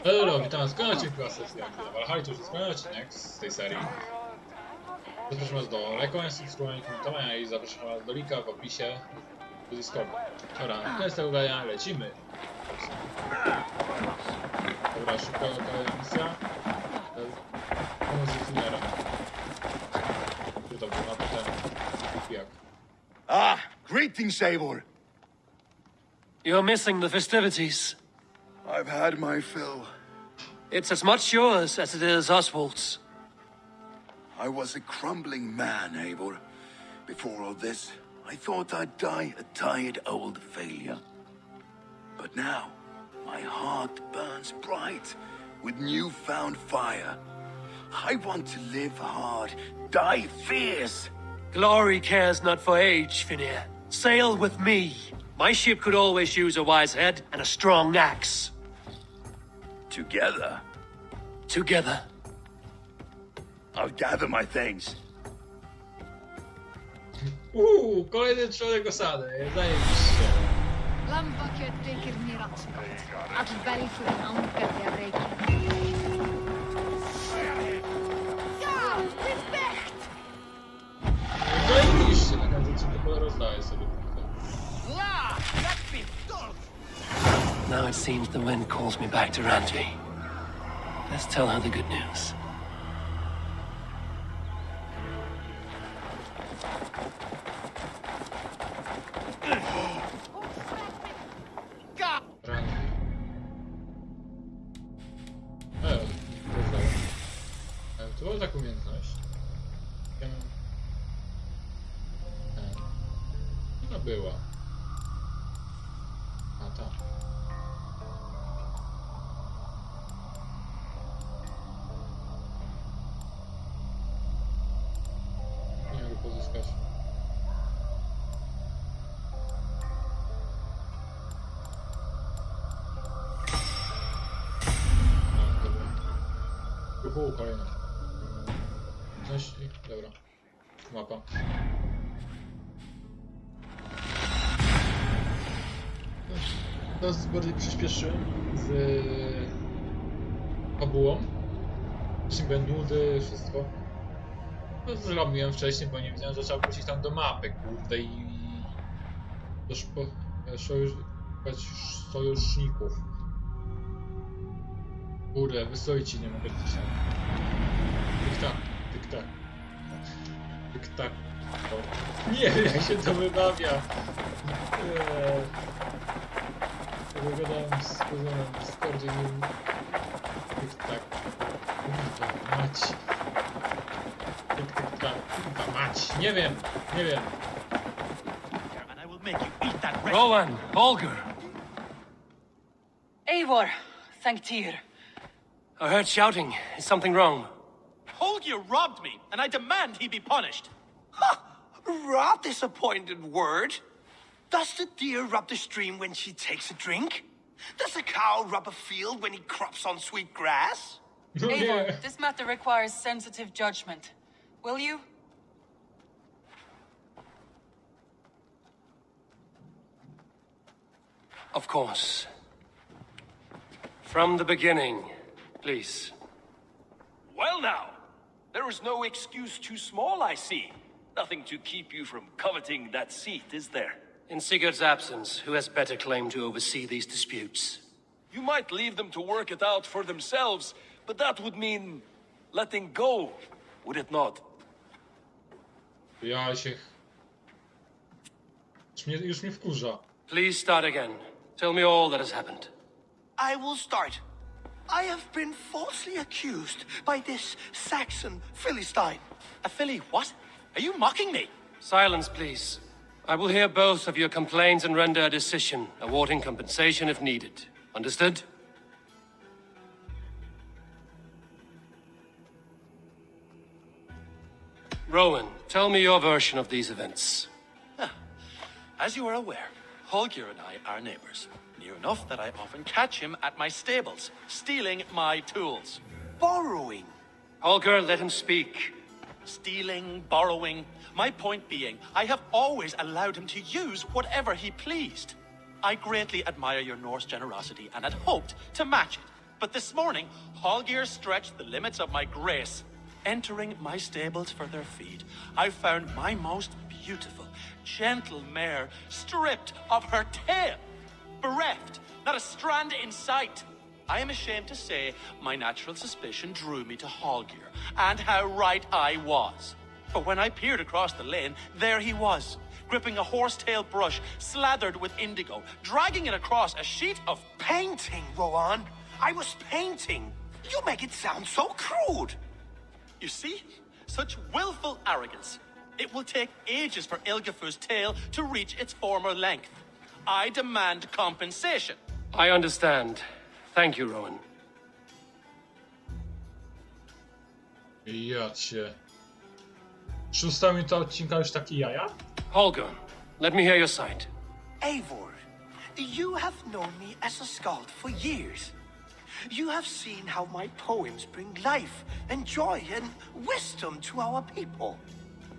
Hello, witam was w kolejnym odcinku Valhalla to już jest kolejny odcinek z tej serii. Zapraszam was do lajkowania, subskrybowania, komentowania i zapraszam was do linka w opisie do Discordu. Dobra, bez tego gadania lecimy. Dobra, szybko kolejna misja. Pomoc z inżynierem. Tu to było na potem. Jak? Ah, greetings, Eivor. You're missing the festivities. I've had my fill. It's as much yours as it is Oswald's. I was a crumbling man, Eivor. Before all this, I thought I'd die a tired old failure. But now, my heart burns bright with newfound fire. I want to live hard, die fierce. Glory cares not for age, Finir. Sail with me. My ship could always use a wise head and a strong axe. Together, Together. I'll gather my things. Kolejny członek osady, zajebiście. Lampakjöt tekir nii raskalt. Att välfyrin anker ja reikin. Ja, respekt! Zajebiście na końcu, co tylko rozdaję sobie punkty. La, läppi, tolk! Now it seems the wind calls me back to Ranji. Let's tell her the good news. Randy. To była taka umiejętność. Ona była. A ta. Nie mogę pozyskać. Kolejna. Coś i... Dobra. Mapa. Teraz bardziej przyspieszy z fabułą. Właśnie były nudy, wszystko. No zrobiłem wcześniej, bo nie wiedziałem, że trzeba wrócić tam do mapy, kurde i... sojuszników. Kurde, wysojci nie mogę dzisiaj. Tyk-tak, tyk-tak. Tyk-tak. Nie wiem jak się to wymawia. Wygadałem z kuzynem w Discordzie i... Tyk-tak. Kurwa mać. Tyk-tak, kurwa mać. Nie wiem, nie wiem. Rowan, Holger. Eivor, thank Tyr. I heard shouting. Is something wrong? Holger robbed me, and I demand he be punished. Rub this appointed word. Does the deer rub the stream when she takes a drink? Does the cow rub a field when he crops on sweet grass? Eivor, this matter requires sensitive judgment. Will you? Of course. From the beginning, please. Well now, there is no excuse too small, I see. Nothing to keep you from coveting that seat, is there? In Sigurd's absence, who has better claim to oversee these disputes? You might leave them to work it out for themselves, but that would mean letting go, would it not? Ja się... Już mnie wkurza. Please start again. Tell me all that has happened. I will start. I have been falsely accused by this Saxon Philistine. A filly what? Are you mocking me? Silence, please. I will hear both of your complaints and render a decision, awarding compensation if needed. Understood? Rowan, tell me your version of these events. As you are aware, Holger and I are neighbors. Near enough that I often catch him at my stables, stealing my tools. Borrowing. Holger, let him speak. Stealing, borrowing. My point being, I have always allowed him to use whatever he pleased. I greatly admire your Norse generosity and had hoped to match it. But this morning, Hallgeir stretched the limits of my grace. Entering my stables for their feed, I found my most beautiful, gentle mare stripped of her tail, bereft, not a strand in sight. I am ashamed to say my natural suspicion drew me to Hallgeir, and how right I was. For when I peered across the lane, there he was, gripping a horsetail brush slathered with indigo, dragging it across a sheet of Painting, Rowan. I was painting. You make it sound so crude. You see? Such willful arrogance. It will take ages for Ilgifu's tail to reach its former length. I demand compensation. I understand. Thank you, Rowan. Ja cię. 6 minuta odcinka już taki jaja? Holger, let me hear your side. Eivor, you have known me as a skald for years. You have seen how my poems bring life and joy and wisdom to our people.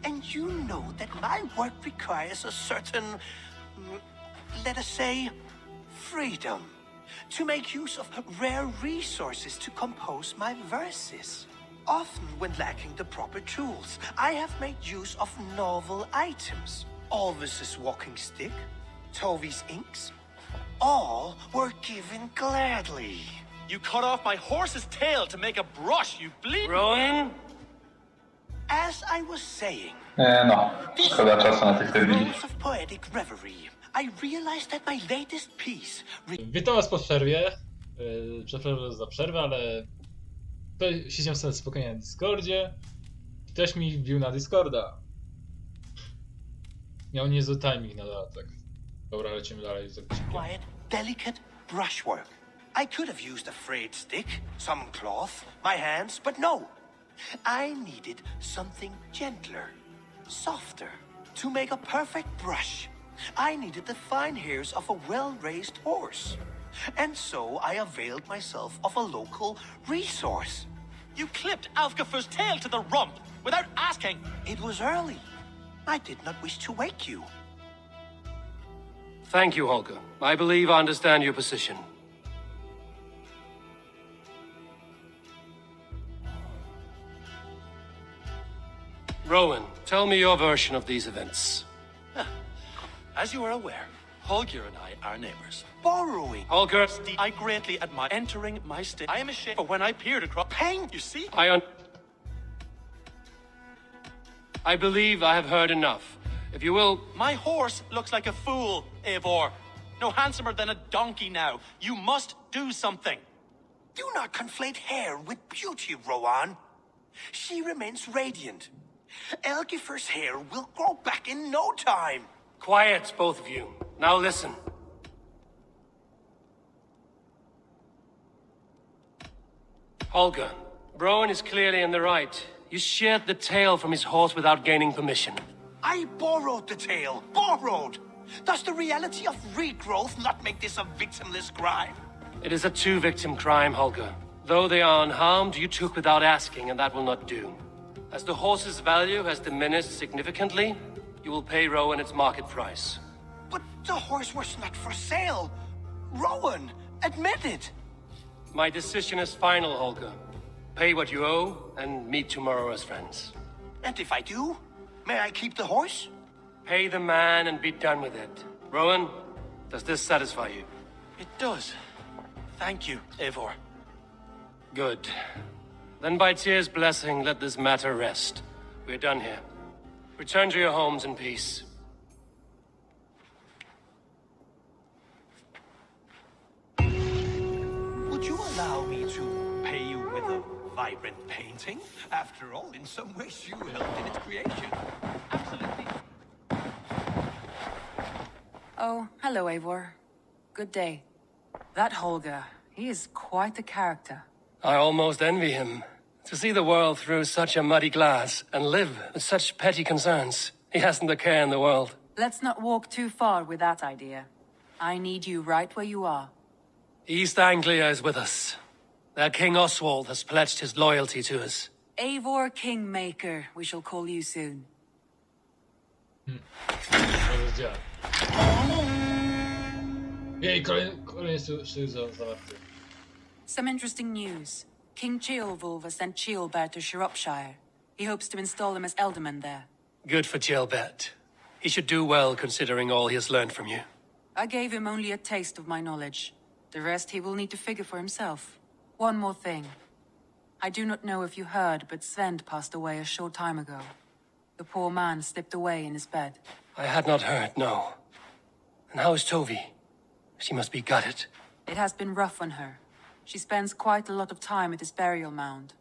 And you know that my work requires a certain, let us say, freedom. To make use of rare resources to compose my verses. Often when lacking the proper tools, I have made use of novel items. Alvis's walking stick, Tovy's inks, all were given gladly. You cut off my horse's tail to make a brush, you bleed. Rowan? As I was saying, No, szkoda czasu na tych debili. throes of poetic reverie, I realized that my latest piece Witam was po przerwie. Przepraszam za przerwę, ale siedziałem sobie spokojnie na Discordzie. Ktoś mi wbił na Discorda. Miał niezły timing na dodatek. Dobra, lecimy dalej z odcinkiem. quiet, delicate brushwork. I could have used a frayed stick, some cloth, my hands, but no. I needed something gentler, softer. To make a perfect brush, I needed the fine hairs of a well-raised horse. And so I availed myself of a local resource. You clipped Alfgafu's tail to the rump without asking. It was early. I did not wish to wake you. Thank you, Holger. I believe I understand your position. Rowan, tell me your version of these events. As you are aware, Hallgeir and I are neighbors. Borrowing. Holger, I greatly admire entering my state. I am ashamed for when I peered across pain. You see? I believe I have heard enough. If you will... My horse looks like a fool, Eivor. No handsomer than a donkey now. You must do something. Do not conflate hair with beauty, Rowan. She remains radiant. Elgifer's hair will grow back in no time. Quiet, both of you. Now listen. Holger, Rowan is clearly in the right. You sheared the tail from his horse without gaining permission. I borrowed the tail. Borrowed! Does the reality of regrowth not make this a victimless crime? It is a two-victim crime, Holger. Though they are unharmed, you took without asking, and that will not do. As the horse's value has diminished significantly, you will pay Rowan its market price. But the horse was not for sale. Rowan, admit it. My decision is final, Holger. Pay what you owe, and meet tomorrow as friends. And if I do, may I keep the horse? Pay the man and be done with it. Rowan, does this satisfy you? It does. Thank you, Eivor. Good. Then by Tyr's blessing, let this matter rest. We're done here. Return to your homes in peace. Would you allow me to pay you with a vibrant painting? After all, in some ways you helped in its creation. Absolutely. Oh, hello, Eivor. Good day. That Holger, he is quite the character. I almost envy him. To see the world through such a muddy glass and live with such petty concerns. He hasn't a care in the world. Let's not walk too far with that idea. I need you right where you are. East Anglia is with us. Their King Oswald has pledged his loyalty to us. Eivor Kingmaker, we shall call you soon. Rozdział. Jej, kolejny sojusz zawarty. Some interesting news. King Ceolwulf has sent Ceolbert to Shropshire. He hopes to install him as Elderman there. Good for Ceolbert. He should do well considering all he has learned from you. I gave him only a taste of my knowledge. The rest he will need to figure for himself. One more thing. I do not know if you heard, but Sven passed away a short time ago. The poor man slipped away in his bed. I had not heard, no. And how is Tovi? She must be gutted. It has been rough on her. She spends quite a lot of time at his burial mound.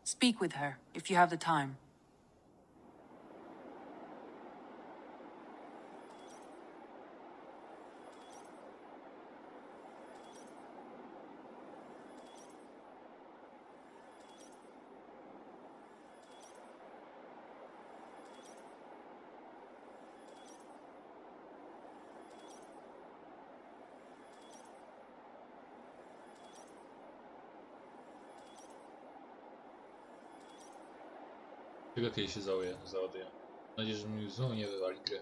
Speak with her, if you have the time. Tylko kiedyś się załaduje. Mam nadzieję, że mi znowu nie wywali gry.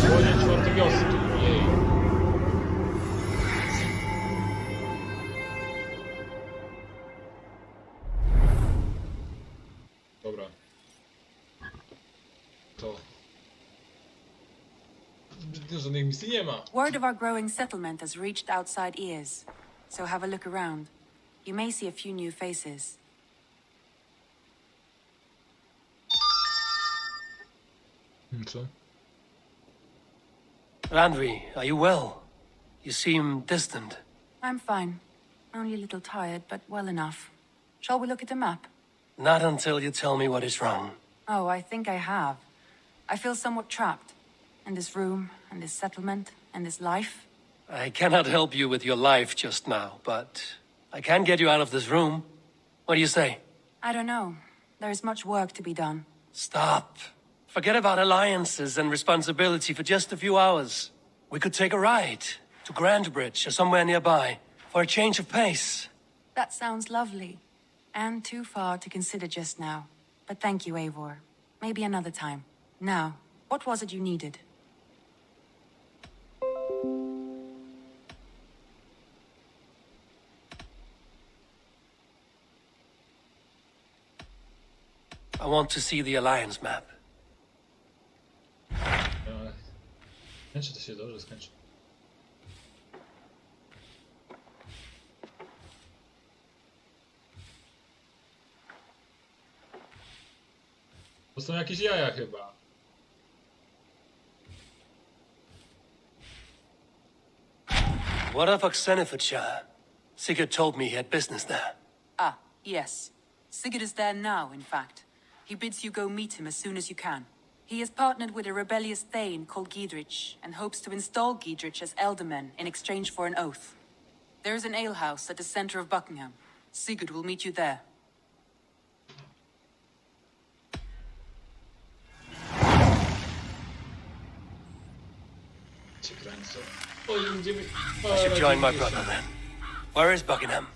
Słonie 4 wioski, jej. Dobra. To... Żadnych misji nie ma. Word of our growing settlement has reached outside ears, so have a look around. You may see a few new faces. Co? Randvi, are you well? You seem distant. I'm fine. Only a little tired, but well enough. Shall we look at the map? Not until you tell me what is wrong. Oh, I think I have. I feel somewhat trapped. In this room, and this settlement, and this life. I cannot help you with your life just now, but I can get you out of this room. What do you say? I don't know. There is much work to be done. Stop. Forget about alliances and responsibility for just a few hours. We could take a ride to Grandbridge or somewhere nearby for a change of pace. That sounds lovely. And too far to consider just now. But thank you, Eivor. Maybe another time. Now, what was it you needed? I want to see the Alliance map. Skończy to się dobrze, skończy. To są jakieś jaja chyba. What of Oxenfordshire? Sigurd told me he had business there. Ah, yes. Sigurd is there now, in fact. He bids you go meet him as soon as you can. He has partnered with a rebellious thane called Giedrich, and hopes to install Giedrich as Elderman in exchange for an oath. There is an alehouse at the center of Buckingham. Sigurd will meet you there. I should join my brother then. Where is Buckingham?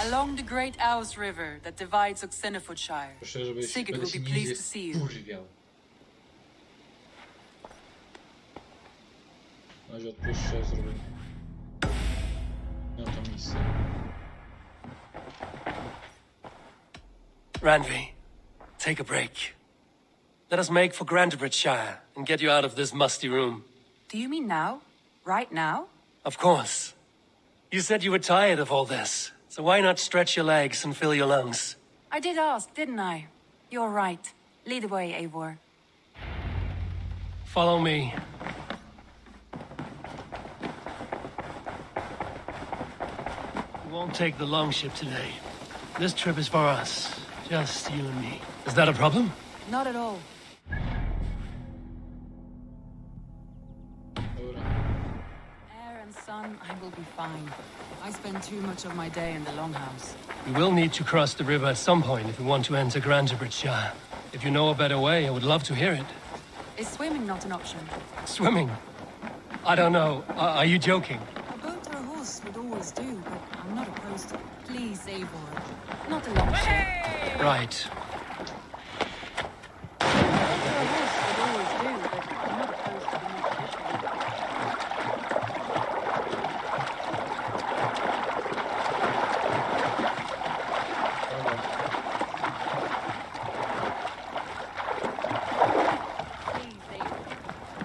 Along the Great Ouse River that divides Oxenfordshire. Proszę, żebyś Sigurd will be się pleased to see you. kurwiał. Na razie odpuszczę, zrobię. No to misję. Randvi, take a break. Let us make for Grandbridgeshire and get you out of this musty room. Do you mean now? Right now? Of course. You said you were tired of all this, so why not stretch your legs and fill your lungs? I did ask, didn't I? You're right. Lead the way, Eivor. Follow me. We won't take the longship today. This trip is for us. Just you and me. Is that a problem? Not at all. Dobra. Air and sun, I will be fine. I spend too much of my day in the longhouse. We will need to cross the river at some point if we want to enter Grandbridgeshire. If you know a better way, I would love to hear it. Is swimming not an option? Swimming? I don't know. Are you joking? A boat or a horse would always do, but I'm not opposed to it. Please, Eivor. Not a long ship. Right.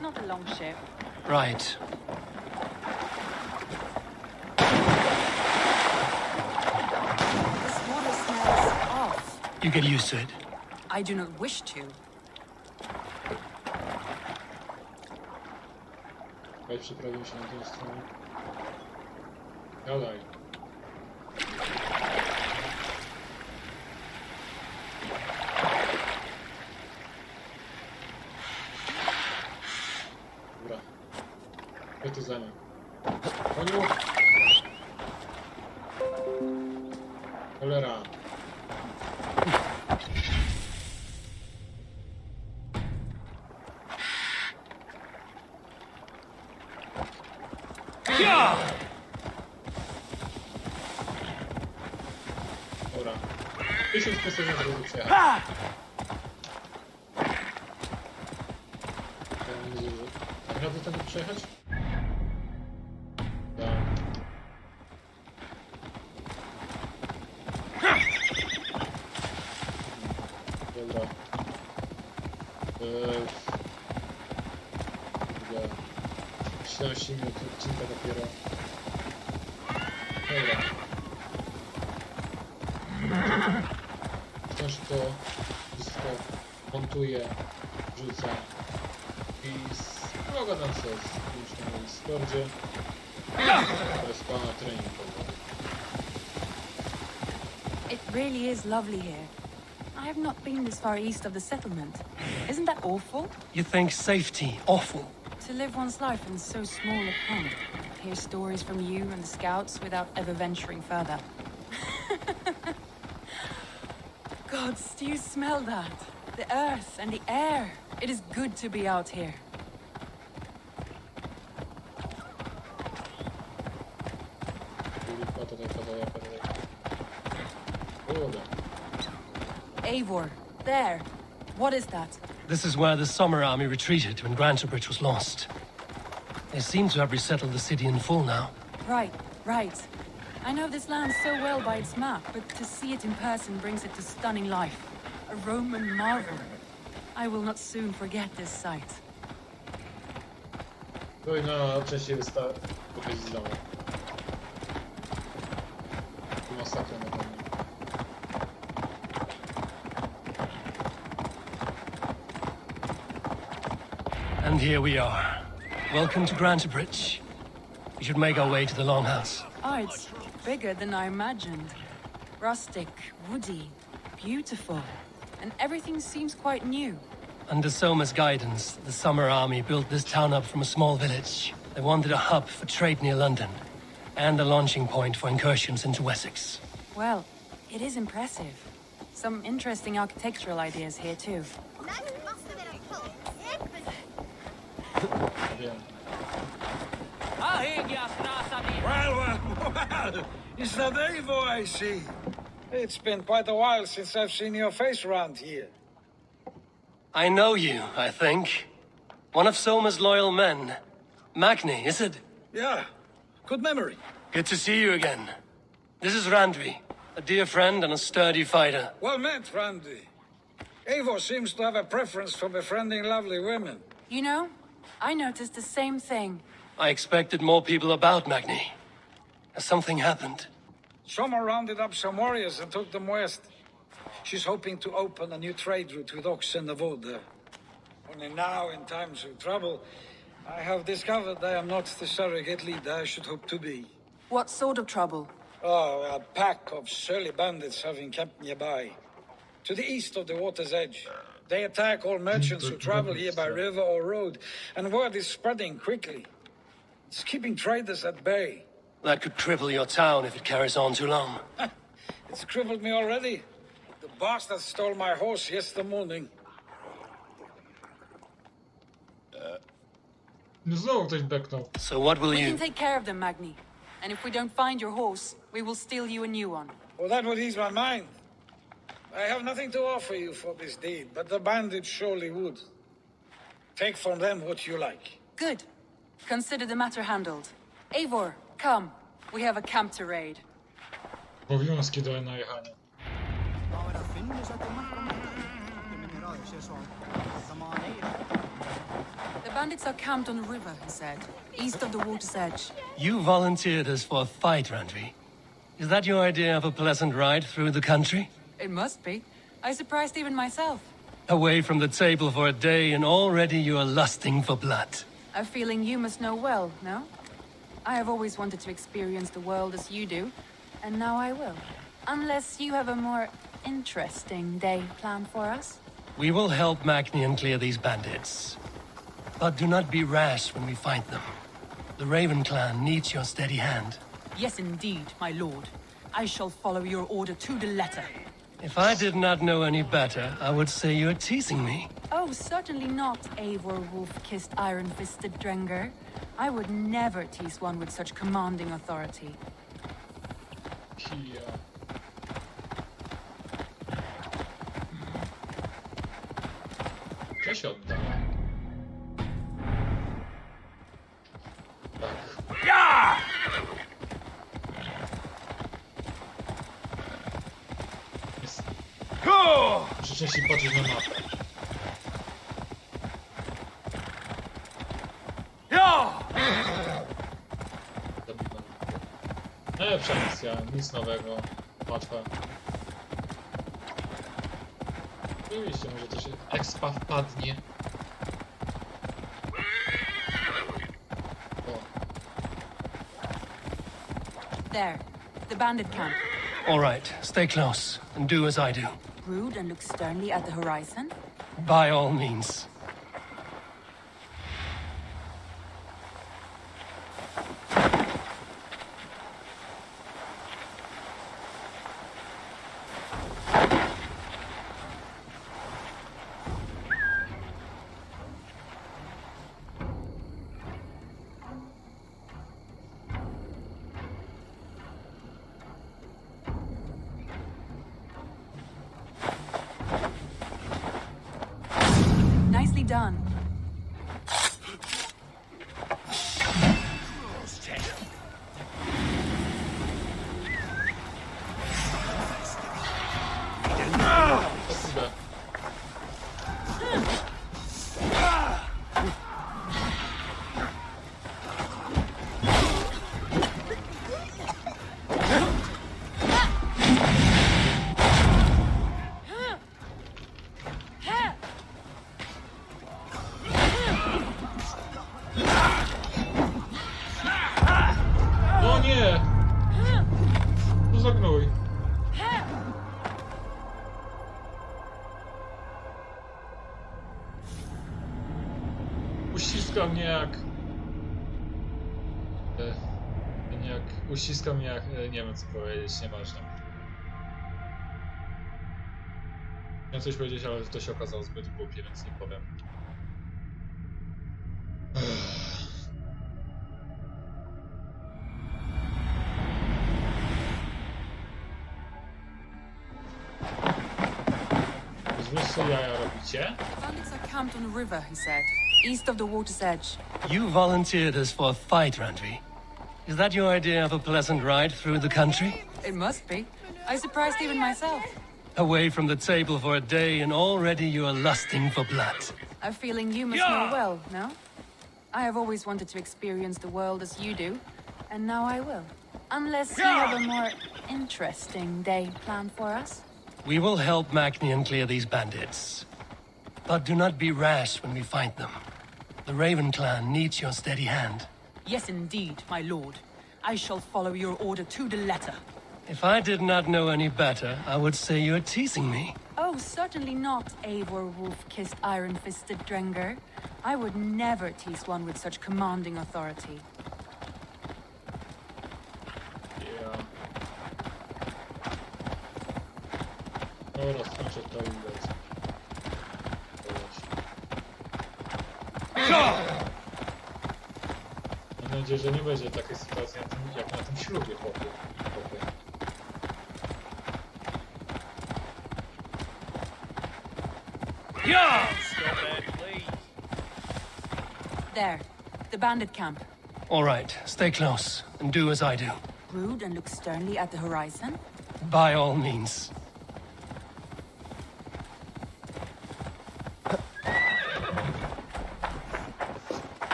Not a long ship. Right. This water smells off. You get used to it. I do not wish to. Weź przeprawił się na tę stronę. Gadaj. Dobra. Ja to za nią. Koniu! Cholera. Dobra. 1000 pasażerów, żeby przejechać. Tak radę tędy przejechać? Tak. Dobra. Dobra. 17 minut odcinka dopiero. Dobra. Wciąż to wszystko montuję, wrzucę i pogadam sobie z kimś na Discordzie. To jest pana treningowy. It really is lovely here. I have not been this far east of the settlement. Isn't that awful? You think safety awful? To live one's life in so small a pond. Hear stories from you and the scouts without ever venturing further. Gods, do you smell that? The earth and the air. It is good to be out here. Eivor, there. What is that? This is where the Summer Army retreated when Grantebridge was lost. They seem to have resettled the city in full now. Right, right. I know this land so well by its map, but to see it in person brings it to stunning life. A Roman marvel. I will not soon forget this sight. No, częściej wystawię pokazać z domu. Masakra na pewno. And here we are. Welcome to Grantebridge. We should make our way to the Longhouse. Oh, it's bigger than I imagined. Rustic, woody, beautiful. And everything seems quite new. Under Soma's guidance, the Summer Army built this town up from a small village. They wanted a hub for trade near London, and a launching point for incursions into Wessex. Well, it is impressive. Some interesting architectural ideas here, too. Wiem. Well, it's that Eivor I see. It's been quite a while since I've seen your face around here. I know you, I think. One of Soma's loyal men. Magni, is it? Yeah, good memory. Good to see you again. This is Randvi, a dear friend and a sturdy fighter. Well met, Randy. Eivor seems to have a preference for befriending lovely women. You know, I noticed the same thing. I expected more people about Magni. Has something happened? Soma rounded up some warriors and took them west. She's hoping to open a new trade route with Oxen of Oda. Only now, in times of trouble, I have discovered I am not the surrogate leader I should hope to be. What sort of trouble? Oh, a pack of surly bandits have encamped nearby. To the east of the water's edge. They attack all merchants who travel here by river or road, and word is spreading quickly. It's keeping traders at bay. That could cripple your town if it carries on too long. It's crippled me already. The bastard stole my horse yesterday morning. No znowu ktoś beknął. So what will We you... can take care of them, Magni. And if we don't find your horse, we will steal you a new one. Well, that would ease my mind. I have nothing to offer you for this deed, but the bandits surely would. Take from them what you like. Good. Consider the matter handled. Eivor, come. We have a camp to raid. Obowiązki do najechania. The bandits are camped on a river, he said, east of the water's edge. You volunteered us for a fight, Randvi. Is that your idea of a pleasant ride through the country? It must be. I surprised even myself. Away from the table for a day and already you are lusting for blood. A feeling you must know well, no? I have always wanted to experience the world as you do, and now I will. Unless you have a more interesting day planned for us? We will help Magnian clear these bandits. But do not be rash when we find them. The Raven clan needs your steady hand. Yes, indeed, my lord. I shall follow your order to the letter. If I did not know any better, I would say you're teasing me. Oh, certainly not, Eivor wolf-kissed iron-fisted Drenger. I would never tease one with such commanding authority. Kija. Gdzie się oddała? Tak. Jest... Muszę częściej patrzeć na mapę. Najlepsza misja, nic nowego, łatwa. Oczywiście, może coś expa wpadnie. O, There, the bandit camp. All right, stay close and do as I do. Brood and look sternly at the horizon. By all means. Nicely done. o kurde. No nie! To za gnój. Uściska mnie jak... Uściska mnie jak... nie wiem co powiedzieć, nieważne. Chciałem coś powiedzieć, ale to się okazało zbyt głupie, więc nie powiem. Wiesz co jaja robicie? Bandits are camped on a river, he said, east of the water's edge. You volunteered us for a fight, Randvi. Is that your idea of a pleasant ride through the country? It must be. I surprised even myself. Away from the table for a day and already you are lusting for blood. A feeling you must know well, no? I have always wanted to experience the world as you do, and now I will. Unless you have a more interesting day planned for us? We will help Magnian clear these bandits. But do not be rash when we find them. The Raven clan needs your steady hand. Yes, indeed, my lord. I shall follow your order to the letter. If I did not know any better, I would say you're teasing me. Oh, certainly not, Eivor wolf-kissed iron-fisted Drenger. I would never tease one with such commanding authority. Ja. Dobra, skończę to i lecę. Mam nadzieję, że nie będzie takiej sytuacji jak na tym ślubie, chłopie. There, the bandit camp. All right, stay close and do as I do. Brood and look sternly at the horizon. By all means.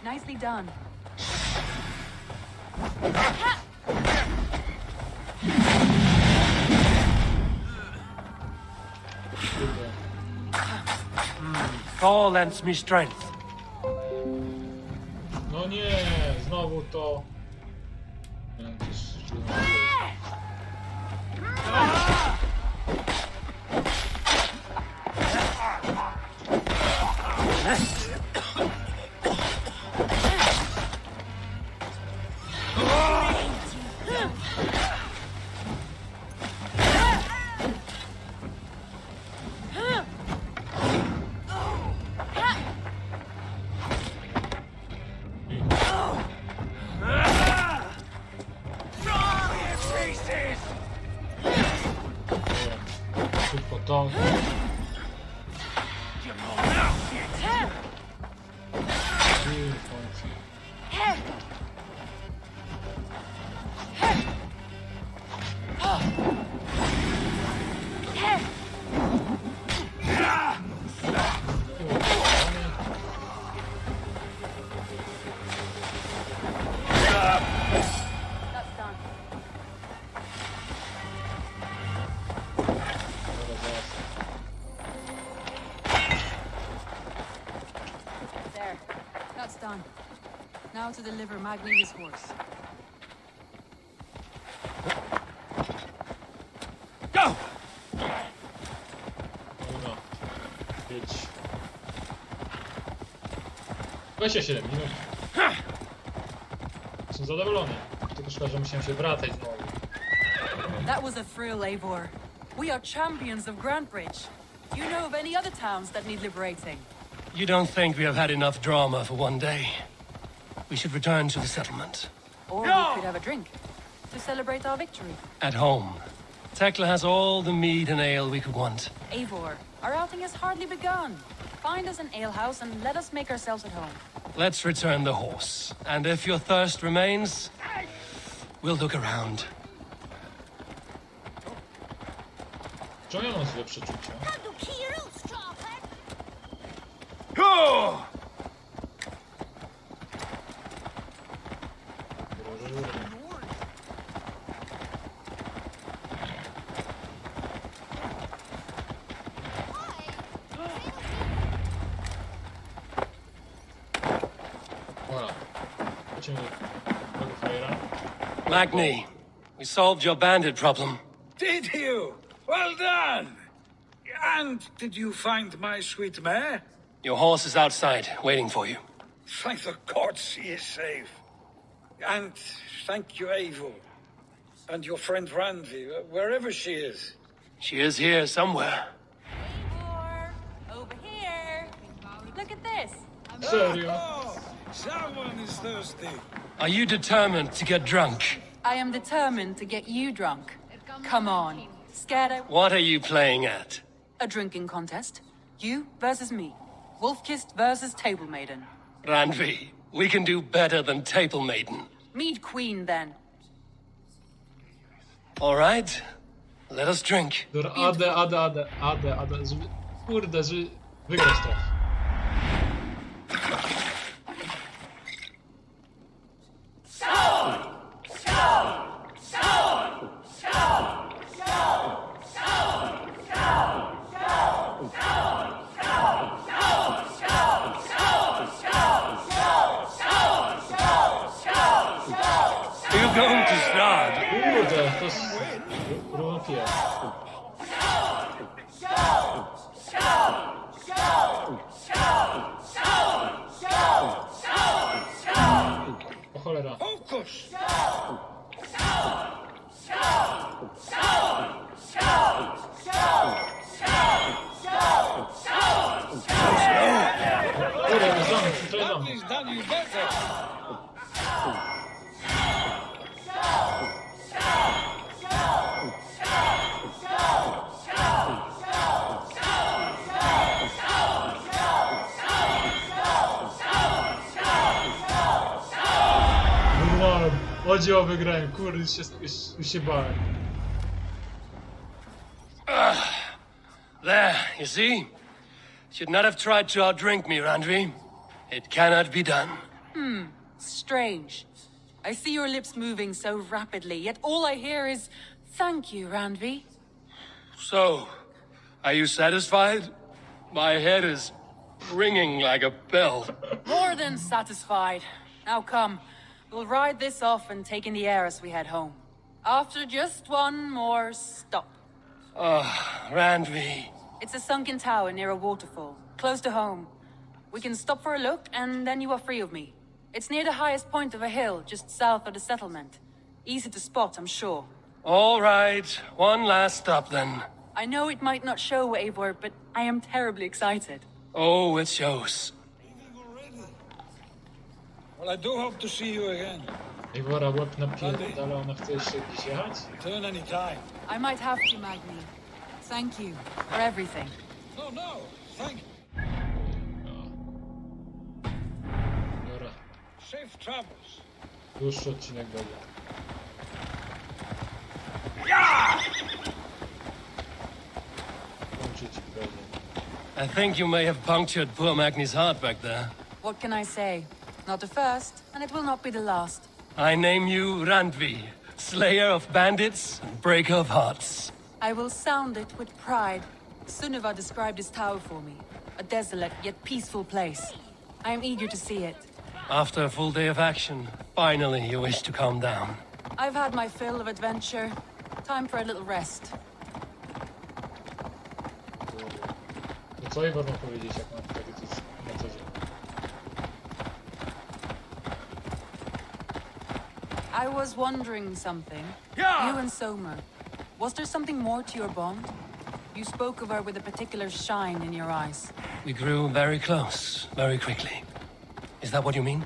Nicely done. Thor lends me strength. No nie, znowu to. Szybko to. I w końcu. That's done. There. That's done. Now to deliver Magni his horse. Go! Dobra. Jedź. 27 minut. Jestem zadowolony. Tylko szkoda, że musiałem się wracać znowu. That was a thrill, Eivor. We are champions of Grantbridge. Do you know of any other towns that need liberating? You don't think we have had enough drama for one day? We should return to the settlement. Or we could have a drink to celebrate our victory. At home. Tekla has all the mead and ale we could want. Eivor, our outing has hardly begun. Find us an alehouse and let us make ourselves at home. Let's return the horse. And if your thirst remains, we'll look around. Czemu ja mam złe przeczucia? Voilà. Chodźmy do tego frajera. Magni, we solved your bandit problem. Did you? Well done! And did you find my sweet mare? Your horse is outside, waiting for you. Thank the gods she is safe. And thank you, Eivor. And your friend Randy, wherever she is. She is here somewhere. Eivor, over here. Look at this. Serio? Oh, someone is thirsty. Are you determined to get drunk? I am determined to get you drunk. Come on. Scared I... What are you playing at? A drinking contest. You versus me. Wolf-kissed versus Table Maiden. Ranvi, we can do better than Table Maiden. Mead Queen, then. All right, let us drink. Dobra, AD, żeby... Kurde, żeby wygrać to. You're going to start. Kurde, to jest... Równo you better. Wygrałem! O dzieło wygrałem, kurde, już się bałem. There, you see? Should not have tried to outdrink me, Randvi. It cannot be done. Strange. I see your lips moving so rapidly, yet all I hear is, thank you, Randvi. So, are you satisfied? My head is ringing like a bell. More than satisfied. Now come, we'll ride this off and take in the air as we head home. After just one more stop. Randvi. It's a sunken tower near a waterfall, close to home. We can stop for a look, and then you are free of me. It's near the highest point of a hill, just south of the settlement. Easy to spot, I'm sure. All right, one last stop then. I know it might not show, Eivor, but I am terribly excited. Oh, it shows. Well, I do hope to see you again. Eivora łeb napierdala, ona chce jeszcze gdzieś jechać? Turn any time. I might have to, Magni. Thank you for everything. No, thank you. Dobra, Safe travels. dłuższy odcinek będzie. Kończyć będzie. I think you may have punctured poor Magni's heart back there. What can I say? Not the first, and it will not be the last. I name you Randvi, slayer of bandits and breaker of hearts. I will sound it with pride. Sunniva described this tower for me. A desolate yet peaceful place. I am eager to see it. After a full day of action, finally you wish to calm down. I've had my fill of adventure. Time for a little rest. To co Eivor ma powiedzieć, jak mam wtedy coś na co dzień? I was wondering something. You and Soma. Was there something more to your bond? You spoke of her with a particular shine in your eyes. We grew very close, very quickly. Is that what you mean?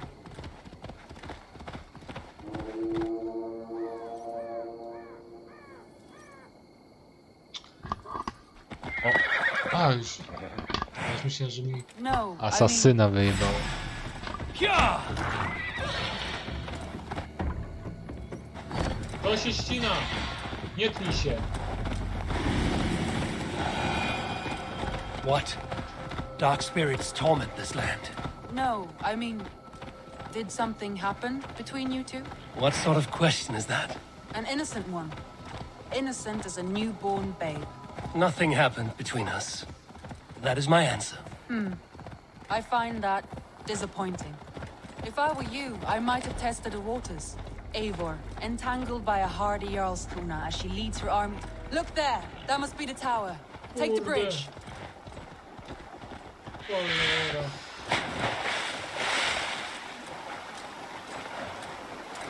A, już. Ja myślałem, że mi No, asasyna wyjebał. To się ścina! Nie tnij się! What? Dark spirits torment this land. No, I mean, did something happen between you two? What sort of question is that? An innocent one. Innocent as a newborn babe. Nothing happened between us. That is my answer. I find that disappointing. If I were you, I might have tested the waters. Eivor, entangled by a hardy Jarlskona as she leads her army. Look there! That must be the tower. Take the bridge. Cholera.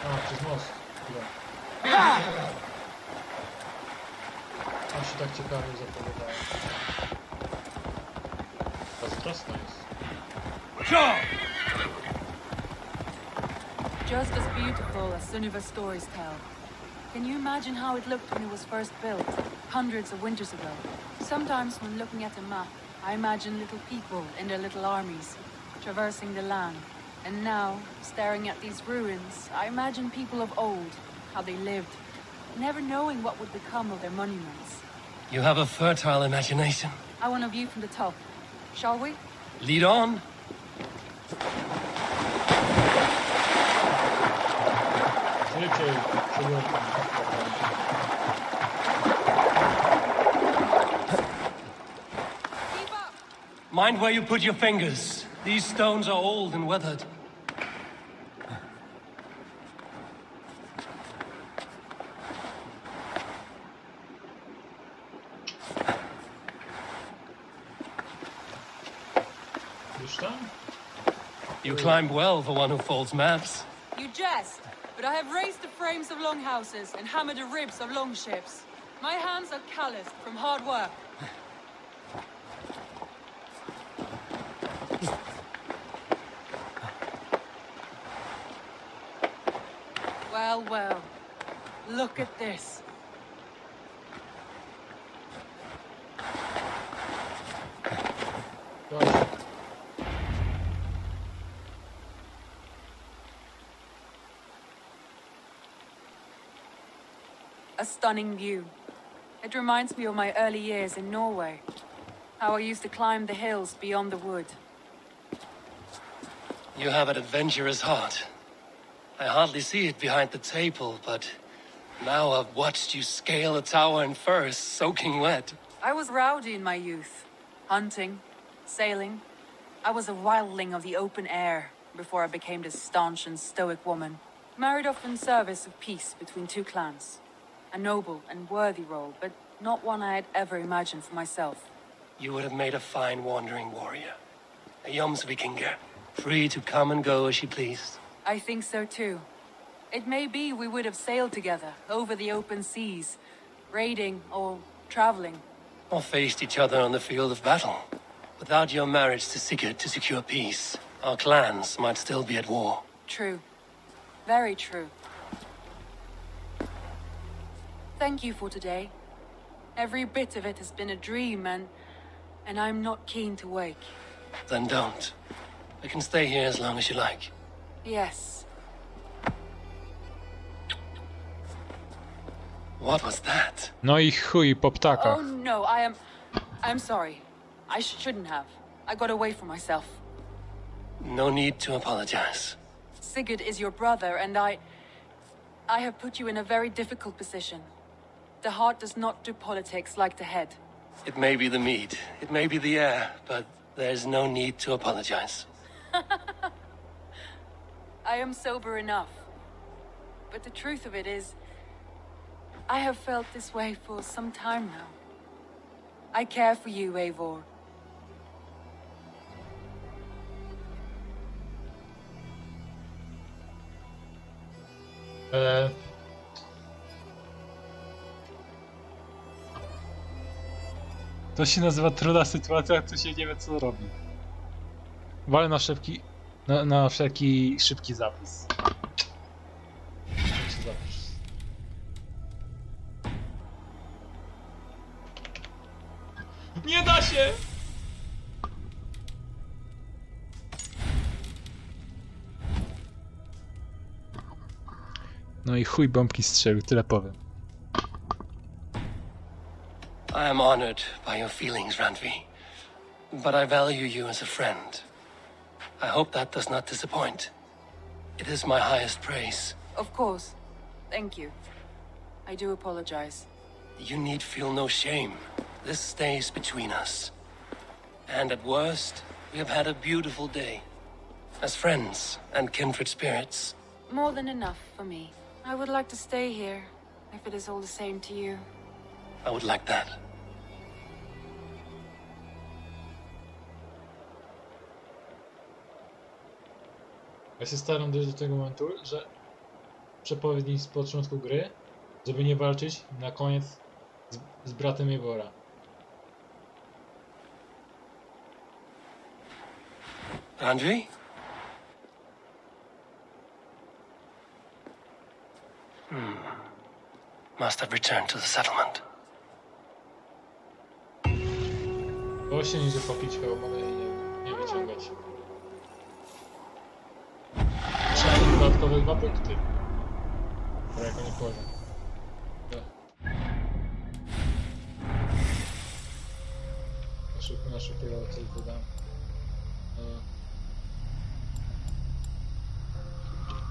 A, przez most. Chwila. A się tak ciekawie zapowiadało. Zazdrosna jest. Just as beautiful as Sunniva's stories tell. Can you imagine how it looked when it was first built, hundreds of winters ago? Sometimes when looking at a map, I imagine little people in their little armies, traversing the land. And now, staring at these ruins, I imagine people of old, how they lived, never knowing what would become of their monuments. You have a fertile imagination. I want a view from the top. Shall we? Lead on. Szybciej, szybciej. Mind where you put your fingers. These stones are old and weathered. Już tam? You climbed well for one who folds maps. You jest, but I have raised the frames of longhouses and hammered the ribs of longships. My hands are calloused from hard work. Well, well. Look at this. Dobra. A stunning view. It reminds me of my early years in Norway. How I used to climb the hills beyond the wood. You have an adventurous heart. I hardly see it behind the table, but now I've watched you scale a tower in furs, soaking wet. I was rowdy in my youth. Hunting, sailing. I was a wildling of the open air before I became this staunch and stoic woman. Married off in service of peace between two clans. A noble and worthy role, but not one I had ever imagined for myself. You would have made a fine wandering warrior. A Jomsvikinger, free to come and go as you pleased. I think so too. It may be we would have sailed together over the open seas, raiding or traveling. Or faced each other on the field of battle. Without your marriage to Sigurd to secure peace, our clans might still be at war. True. Very true. Thank you for today. Every bit of it has been a dream, and I'm not keen to wake. Then don't. I can stay here as long as you like. Yes. What was that? No i chuj po ptakach. Oh no, I'm sorry. I shouldn't have. I got away from myself. No need to apologize. Sigurd is your brother, and I have put you in a very difficult position. The heart does not do politics like the head. It may be the meat, it may be the air, but there's no need to apologize. I am sober enough. But the truth of it is, I have felt this way for some time now. I care for you, Eivor. To się nazywa trudna sytuacja, tu się nie wie co robi. Walę na szybki, na wszelki szybki zapis. Szybki zapis. Nie da się! No i chuj bombki strzelił, tyle powiem. I am honored by your feelings, Randvi. But I value you as a friend. I hope that does not disappoint. It is my highest praise. Of course. Thank you. I do apologize. You need feel no shame. This stays between us. And at worst, we have had a beautiful day. As friends and kindred spirits. More than enough for me. I would like to stay here, if it is all the same to you. I would like that. Ja się staram dojść do tego momentu, że przepowiedni z początku gry, żeby nie walczyć na koniec z bratem Eivora. Randvi? Must have returned to the settlement. Bo się nie popić, chyba mogę jej nie wyciągać. Trzeba dodatkowe 2 punkty. Bo jako nie powiem. Na szybkiego coś dodam.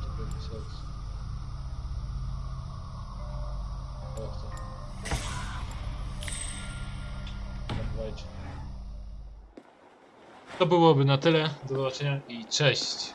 To będzie sens. To byłoby na tyle. Do zobaczenia i cześć.